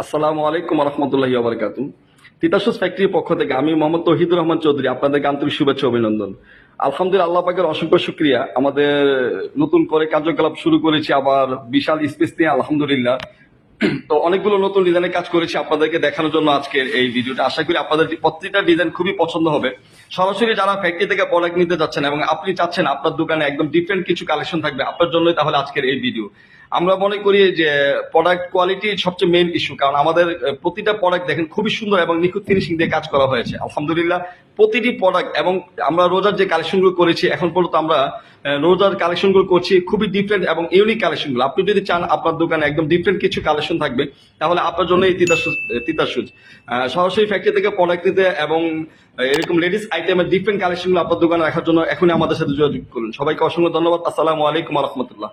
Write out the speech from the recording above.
আসসালামু আলাইকুম রহমতুল্লাহি ওয়া বারাকাতুহু। তিতাস ফ্যাক্টরির পক্ষ থেকে আমি মোহাম্মদ তৌহিদুর রহমান চৌধুরী আপনাদের আন্তরিক শুভেচ্ছা অভিনন্দন। আলহামদুলিল্লাহ, আল্লাহ পাকের অসংখ্য শুকরিয়া। আমাদের নতুন করে কার্যকলাপ শুরু করেছি, আবার বিশাল স্পেস নিয়ে আলহামদুলিল্লাহ। তো অনেকগুলো নতুন ডিজাইনের কাজ করেছি আপনাদেরকে দেখানোর জন্য আজকের এই ভিডিওটা। আশা করি আপনাদের প্রত্যেকটা ডিজাইন খুবই পছন্দ হবে। সরাসরি যারা ফ্যাক্টরি থেকে প্রোডাক্ট নিতে যাচ্ছেন এবং আপনি চাচ্ছেন আপনার দোকানে একদম ডিফারেন্ট কিছু কালেকশন থাকবে, আপনার জন্যই তাহলে আজকের এই ভিডিও। আমরা মনে করি যে প্রোডাক্ট কোয়ালিটি সবচেয়ে মেইন ইস্যু, কারণ আমাদের প্রতিটা প্রোডাক্ট দেখেন খুবই সুন্দর এবং নিখুঁত ফিনিশিং দিয়ে কাজ করা হয়েছে আলহামদুলিল্লাহ। প্রতিটি প্রোডাক্ট এবং আমরা রোজার যে কালেকশনগুলো করেছি এখন পর্যন্ত আমরা রোজার কালেকশনগুলো করছি খুবই ডিফারেন্ট এবং ইউনিক কালেকশনগুলো। আপনি যদি চান আপনার দোকানে একদম ডিফারেন্ট কিছু কালেকশন থাকবে, তাহলে আপনার জন্য এই তিতাস সুজ সরাসরি ফ্যাক্টরি থেকে প্রোডাক্ট নিতে এবং এরকম লেডিস আইটেমের ডিফারেন্ট কালেকশনগুলো আপনার দোকানে রাখার জন্য এখনই আমাদের সাথে যোগাযোগ করুন। সবাইকে অসংখ্য ধন্যবাদ। আসসালামু আলাইকুম রহমতুল্লাহ।